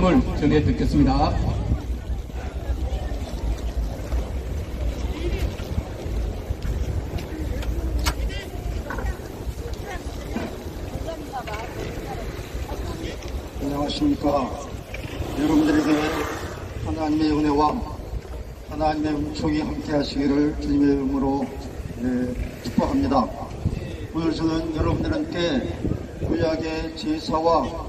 말씀을 전해 듣겠습니다. 안녕하십니까. 여러분들에게 하나님의 은혜와 하나님의 은총이 함께 하시기를 주님의 이름으로 축복합니다. 오늘 저는 여러분들께 구약의 제사와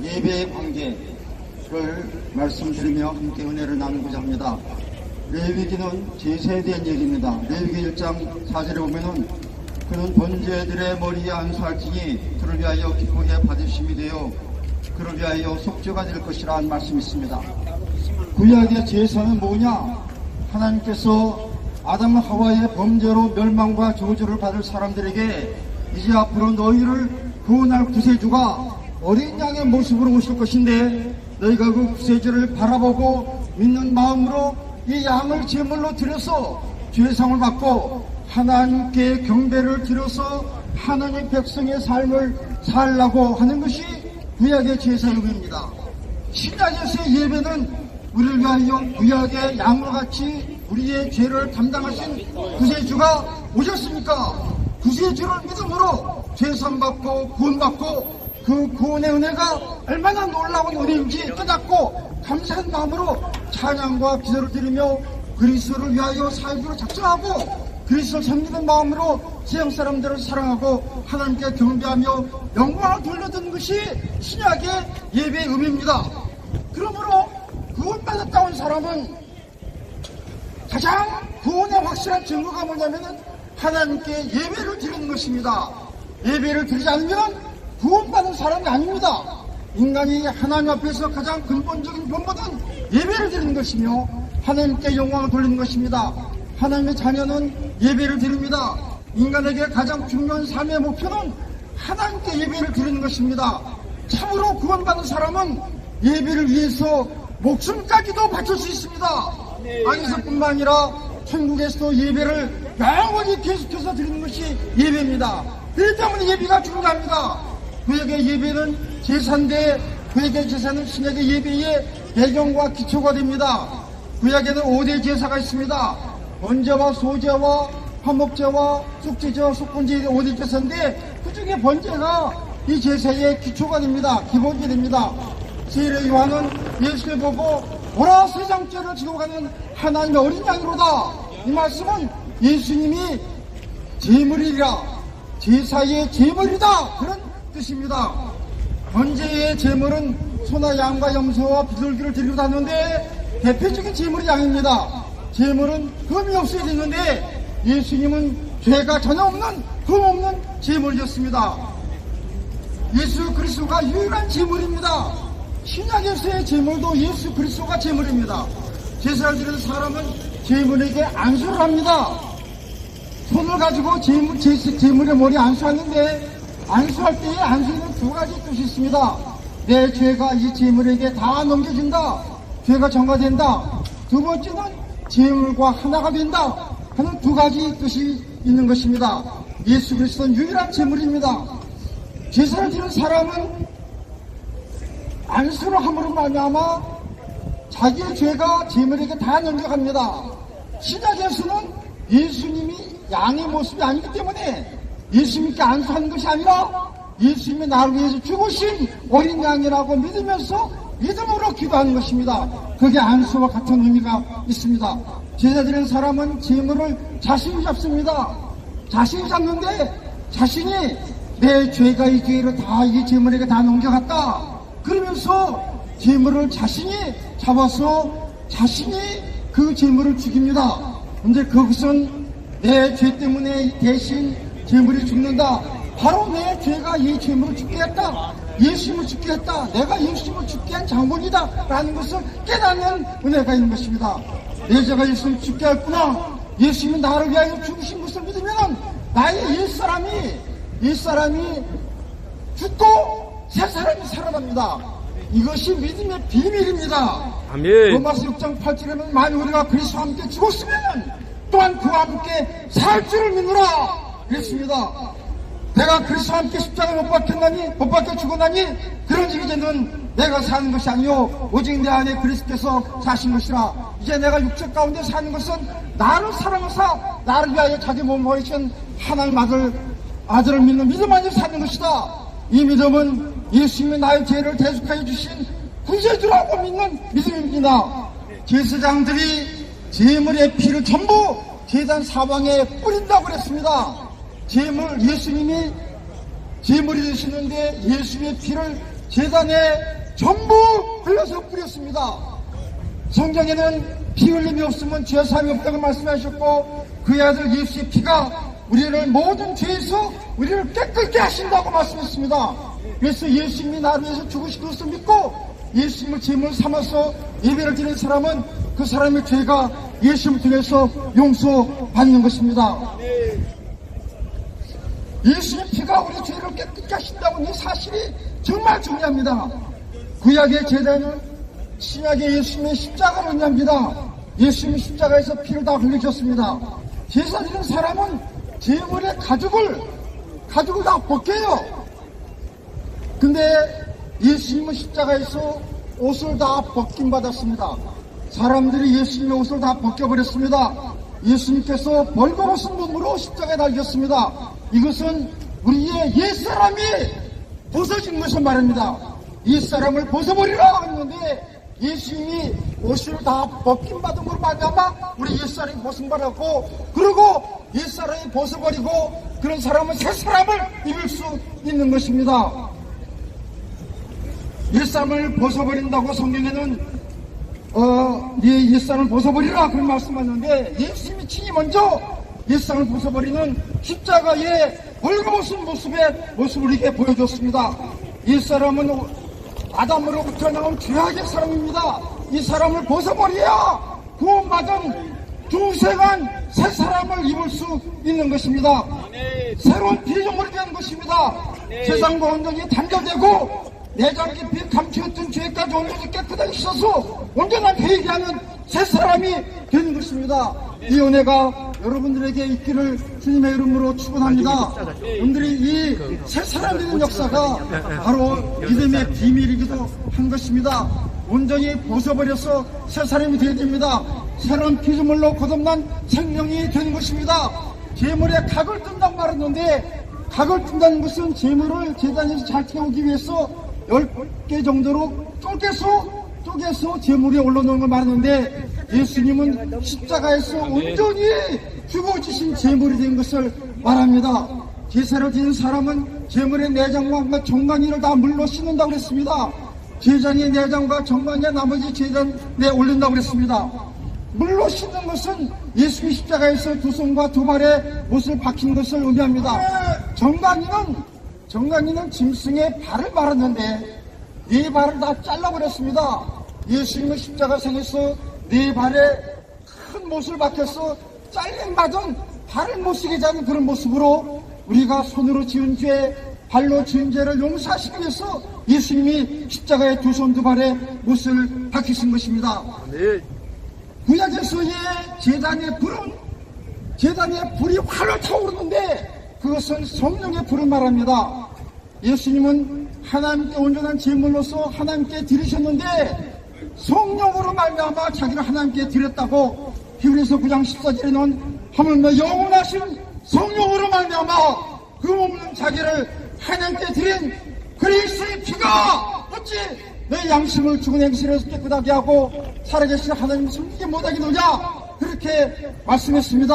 예배의 관계를 말씀드리며 함께 은혜를 나누고자 합니다. 레위기는 제사에 대한 얘기입니다. 레위기 1장 4절에 보면은 그는 번제들의 머리에 안수할지니 그를 위하여 기쁘게 받으심이 되어 그를 위하여 속죄가 될 것이라 는 말씀이 있습니다. 구약의 제사는 뭐냐? 하나님께서 아담 하와의 범죄로 멸망과 저주를 받을 사람들에게 이제 앞으로 너희를 구원할 구세주가 어린 양의 모습으로 오실 것인데 너희가 그 구세주를 바라보고 믿는 마음으로 이 양을 제물로 드려서 죄상을 받고 하나님께 경배를 드려서 하나님 백성의 삶을 살라고 하는 것이 구약의 제사의 의미입니다. 신약에서의 예배는 우리를 위하여 구약의 양과 같이 우리의 죄를 담당하신 구세주가 오셨습니까? 구세주를 믿음으로 죄산받고 구원받고 그 구원의 은혜가 얼마나 놀라운 은혜인지 깨닫고 감사한 마음으로 찬양과 기도를 드리며 그리스도를 위하여 사역으로 작정하고 그리스도를 섬기는 마음으로 세상 사람들을 사랑하고 하나님께 경배하며 영광을 돌려드는 것이 신약의 예배의 의미입니다. 그러므로 구원받았다 온 사람은 가장 구원의 확실한 증거가 뭐냐면 하나님께 예배를 드리는 것입니다. 예배를 드리지 않으면 구원받은 사람이 아닙니다. 인간이 하나님 앞에서 가장 근본적인 본분은 예배를 드리는 것이며 하나님께 영광을 돌리는 것입니다. 하나님의 자녀는 예배를 드립니다. 인간에게 가장 중요한 삶의 목표는 하나님께 예배를 드리는 것입니다. 참으로 구원받은 사람은 예배를 위해서 목숨까지도 바칠 수 있습니다. 안에서뿐만 아니라 천국에서도 예배를 영원히 계속해서 드리는 것이 예배입니다. 그렇기 때문에 예배가 중요합니다. 구약의 예배는 제사인데 구약의 제사는 신약의 예배의 배경과 기초가 됩니다. 구약에는 5대 제사가 있습니다. 번제와 소제와 화목제와 속죄제와 속건제의 5대 제사인데 그 중에 번제가 이 제사의 기초가 됩니다. 기본이 됩니다. 세례 요한은 예수를 보고 보라 세상 죄를 지고 가는 하나님의 어린 양이로다. 이 말씀은 예수님이 제물이라 제사의 제물이다 그런 뜻입니다. 번제의 제물은 소나 양과 염소와 비둘기를 드리고 다녔는데 대표적인 제물이 양입니다. 제물은 흠이 없어야 되는데 예수님은 죄가 전혀 없는 흠 없는 제물이었습니다. 예수 그리스도가 유일한 제물입니다. 신약에서의 제물도 예수 그리스도가 제물입니다. 제사를 드리는 사람은 제물에게 안수를 합니다. 손을 가지고 제물의 머리에 안수하는데 안수할 때의 안수에는 두 가지 뜻이 있습니다. 내 죄가 이 제물에게 다 넘겨진다. 죄가 정화된다. 두 번째는 제물과 하나가 된다 하는 두 가지 뜻이 있는 것입니다. 예수 그리스도는 유일한 제물입니다. 제사를 드리는 사람은 안수를 함으로 말미암아 자기의 죄가 제물에게 다 넘겨갑니다. 신약에서는 예수님이 양의 모습이 아니기 때문에 예수님께 안수하는 것이 아니라 예수님이 나를 위해서 죽으신 어린 양이라고 믿으면서 믿음으로 기도하는 것입니다. 그게 안수와 같은 의미가 있습니다. 제사 드리는 사람은 제물을 자신이 잡습니다. 자신이 잡는데 자신이 내 죄가 이 죄를 다 이 제물에게 다 넘겨갔다 그러면서 제물을 자신이 잡아서 자신이 그 제물을 죽입니다. 근데 그것은 내 죄 때문에 대신 제물이 죽는다. 바로 내 죄가 이 제물을 죽게 했다. 예수님을 죽게 했다. 내가 예수님을 죽게 한 장본이다 라는 것을 깨닫는 은혜가 있는 것입니다. 내 죄가 예수님을 죽게 했구나. 예수님이 나를 위하여 죽으신 것을 믿으면 나의 옛사람이 죽고 새 사람이 살아납니다. 이것이 믿음의 비밀입니다. 아멘. 로마서 6장 8절에는 만일 우리가 그리스도와 함께 죽었으면 또한 그와 함께 살 줄을 믿노라 그랬습니다. 내가 그리스도와 함께 십자가에 못 박혀 죽어나니 그런 얘기 이제는 내가 사는 것이 아니요 오직 내 안에 그리스도께서 사신 것이라. 이제 내가 육체 가운데 사는 것은 나를 사랑하사 나를 위하여 자기 몸을 버리신 하나님 아들을 믿는 믿음 안에 사는 것이다. 이 믿음은 예수님이 나의 죄를 대속하여 주신 구세주라고 믿는 믿음입니다. 제사장들이 제물의 피를 전부 제단 사방에 뿌린다고 그랬습니다. 예수님이 제물이 되시는데 예수님의 피를 제단에 전부 흘려서 뿌렸습니다. 성경에는 피 흘림이 없으면 죄 사함이 없다고 말씀하셨고, 그의 아들 예수의 피가 우리를 모든 죄에서 우리를 깨끗게 하신다고 말씀했습니다. 그래서 예수님이 나를 위해서 죽으신 것을 믿고 예수님을 제물 삼아서 예배를 드리는 사람은 그 사람의 죄가 예수님을 통해서 용서받는 것입니다. 예수의 피가 우리 죄를 깨끗게 하신다고 이 사실이 정말 중요합니다. 구약의 제단은 신약의 예수님의 십자가를 의미합니다. 예수님이 십자가에서 피를 다 흘리셨습니다. 제사 드리는 사람은 제물의 가죽을 다 벗겨요. 근데 예수님은 십자가에서 옷을 다 벗김받았습니다. 사람들이 예수님의 옷을 다 벗겨버렸습니다. 예수님께서 벌거벗은 몸으로 십자가에 달렸습니다. 이것은 우리의 옛사람이 벗어진 것을 말합니다. 옛사람을 벗어버리라 했는데 예수님이 옷을 다 벗김받은 걸 말미암아 우리 옛사람이 벗음받았고, 그리고 옛사람이 벗어버리고 그런 사람은 새 사람을 입을 수 있는 것입니다. 옛사람을 벗어버린다고 성경에는 네 옛사람을 벗어버리라 그런 말씀하셨는데, 예수님이 친히 먼저 옛사람을 벗어버리는 십자가의 벌거벗은 모습을 우리에게 보여줬습니다. 옛사람은 아담으로부터 나온 죄악의 사람입니다. 이 사람을 벗어버려야 구원받은 중생한 새 사람을 입을 수 있는 것입니다. 새로운 피조물이 되는 것입니다. 세상과 온전히 단절되고 내장 깊이 감추었던 죄까지 온전히 깨끗하게 씻어서 온전한 회개하는 새 사람이 되는 것입니다. 이 은혜가 여러분들에게 있기를 주님의 이름으로 축원합니다. 오늘이 이 새 사람 되는 역사가 바로 믿음의 비밀이기도 한 것입니다. 온전히 벗어버려서 새 사람이 되어야 됩니다. 새로운 피조물로 거듭난 생명이 되는 것입니다. 제물에 각을 뜬다고 말했는데, 각을 뜬다는 것은 제물을 제단에서 잘 태우기 위해서 10개 정도로 쪼개서 제물 위에 올려놓은 걸 말하는데, 예수님은 십자가에서 온전히 죽어지신 제물이 된 것을 말합니다. 제사를 지는 사람은 제물의 내장과 정관이를 다 물로 씻는다고 했습니다. 제장의 내장과 정관이 나머지 제단에 올린다고 했습니다. 물로 씻는 것은 예수의 십자가에서 두 손과 두 발에 못을 박힌 것을 의미합니다. 정관이는 짐승의 발을 말았는데 네 발을 다 잘라버렸습니다. 예수님은 십자가상에서 네 발에 큰 못을 박혀서 잘림받은 발을 못 쓰게 하는 그런 모습으로 우리가 손으로 지은 죄, 발로 지은 죄를 용서하시기 위해서 예수님이 십자가의 두 손 두 발에 못을 박히신 것입니다. 구약에서의 제단의 불이 활로 타오르는데 그것은 성령의 불을 말합니다. 예수님은 하나님께 온전한 제물로서 하나님께 드리셨는데 성령으로 말미암아 자기를 하나님께 드렸다고 히브리서 9장 14절에는 하물며 영원하신 성령으로 말미암아 그 몸은 자기를 하나님께 드린 그리스도의 피가 어찌 내 양심을 죽은 행실에서 깨끗하게 하고 살아계신 하나님 숨기게 못하게 노냐, 그렇게 말씀했습니다.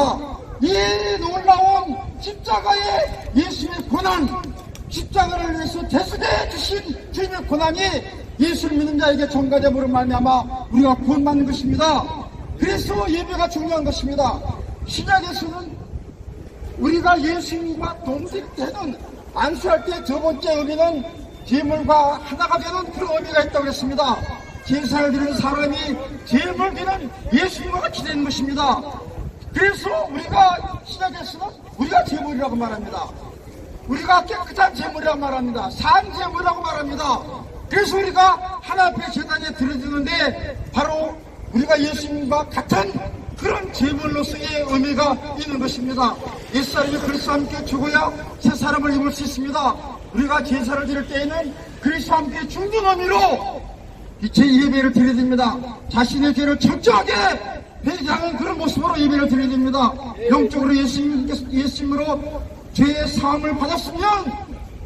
이 놀라운 십자가의 예수님의 고난, 십자가를 위해서 대속해 주신 주님의 고난이 예수를 믿는 자에게 전가됨으로 말미암아 우리가 구원받는 것입니다. 그래서 예배가 중요한 것입니다. 신약에서는 우리가 예수님과 동등되는 안수할 때 두 번째 의미는 제물과 하나가 되는 그런 의미가 있다고 했습니다. 제사를 드리는 사람이 제물 드리는 예수님과 같이 되는 것입니다. 그래서 우리가 신약에서는 우리가 제물이라고 말합니다. 우리가 깨끗한 제물이라고 말합니다. 산 제물이라고 말합니다. 그래서 우리가 하나님 앞에 제단에 드려지는데 바로 우리가 예수님과 같은 그런 제물로서의 의미가 있는 것입니다. 옛사람이 그리스도와 함께 죽어야 새 사람을 입을 수 있습니다. 우리가 제사를 드릴 때에는 그리스도와 함께 죽는 의미로 제 예배를 드려야 됩니다. 자신의 죄를 철저하게 회개하는 그런 모습으로 예배를 드려야 됩니다. 영적으로 예수님으로 죄의 사함을 받았으면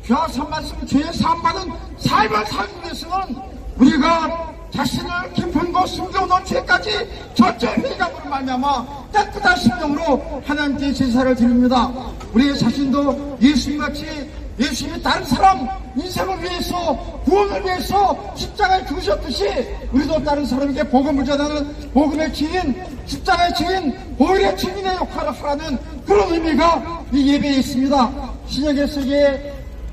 죄와 사함 받았으면 죄의 사함 받은 삶을 살기 위해서는 우리가 자신을 깊은 숨겨놓은 죄까지 철저히 회개함으로 말미암아 깨끗한 심령으로 하나님께 제사를 드립니다. 우리 자신도 예수님같이 예수님이 다른 사람 인생을 위해서 구원을 위해서 십자가에 죽으셨듯이 우리도 다른 사람에게 복음을 전하는 복음의 증인, 십자가의 증인, 보혈의 증인의 역할을 하라는 그런 의미가 이 예배에 있습니다.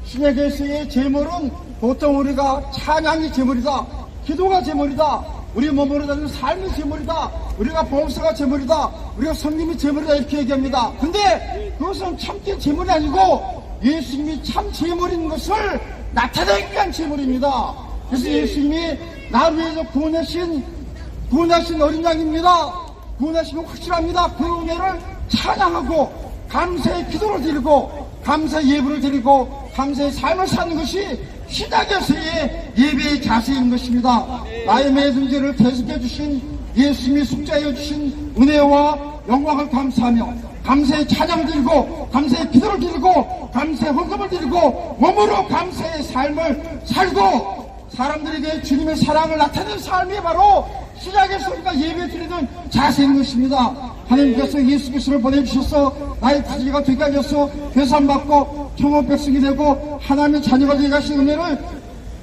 신약에서의 제물은 보통 우리가 찬양이 제물이다, 기도가 제물이다, 우리 몸으로 다니는 삶이 제물이다, 우리가 봉사가 제물이다, 우리가 성님이 제물이다 이렇게 얘기합니다. 근데 그것은 참된 제물이 아니고 예수님이 참 제물인 것을 나타내기 위한 제물입니다. 그래서 예수님이 나를 위해서 구원하신 어린 양입니다. 구원하신 건 확실합니다. 그 은혜를 찬양하고 감사의 기도를 드리고 감사의 예불을 드리고 감사의 삶을 사는 것이 신약에서의 예배의 자세인 것입니다. 나의 모든 죄를 대속해 주신 예수님이 숙자해 주신 은혜와 영광을 감사하며 감사의 찬양을 드리고 감사의 기도를 드리고 감사의 헌금을 드리고 몸으로 감사의 삶을 살고 사람들에게 주님의 사랑을 나타내는 삶이 바로 신약에서 우리가 예배 드리는 자세인 것입니다. 하나님께서 예수 그리스도를 보내주셔서 나의 부지가 되게 하셔서 회산받고 청원 백성이 되고 하나님의 자녀가 되게 하신 은혜를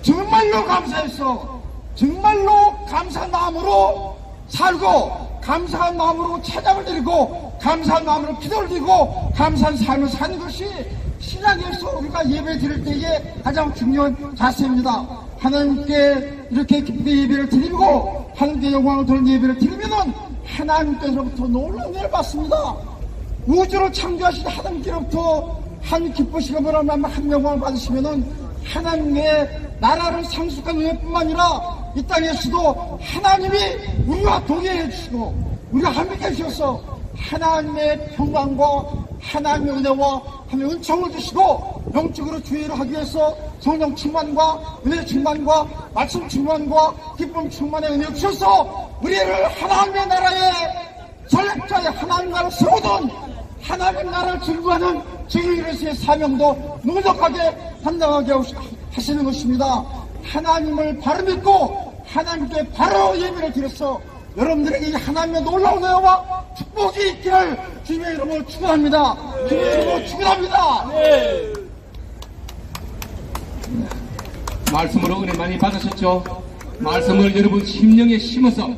정말로 감사해서 정말로 감사한 마음으로 살고 감사한 마음으로 찬양을 드리고 감사한 마음으로 기도를 드리고 감사한 삶을 사는 것이 신앙에서 우리가 예배 드릴 때에 가장 중요한 자세입니다. 하나님께 이렇게 기쁘게 예배를 드리고 하나님께 영광을 돌리는 예배를 드리면은 하나님께로부터 놀라운 은혜를 받습니다. 우주를 창조하신 하나님께로부터 한 기쁘시고 한 영광을 받으시면은 하나님의 나라를 상속한 은혜뿐만 아니라 이 땅에서도 하나님이 우리와 동행해 주시고 우리가 함께 해주셔서 하나님의 평강과 하나님의 은혜와 하나님의 은총을 주시고 영적으로 주의를 하기 위해서 성령 충만과 은혜 충만과 말씀 충만과 기쁨 충만의 은혜 주셔서 우리를 하나님의 나라의 전략자의 하나님 나라를 세우던 하나님 나라를 증거하는 증인으로서의 사명도 넉넉하게 감당하게 하시는 것입니다. 하나님을 바로 믿고 하나님께 바로 예배를 드려서 여러분들에게 하나님의 놀라운 은혜와 축복이 있기를 주님의 이름으로 축원합니다. 주님의 이름으로 축원합니다. 말씀으로 은혜 많이 받으셨죠? 말씀을 여러분 심령에 심어서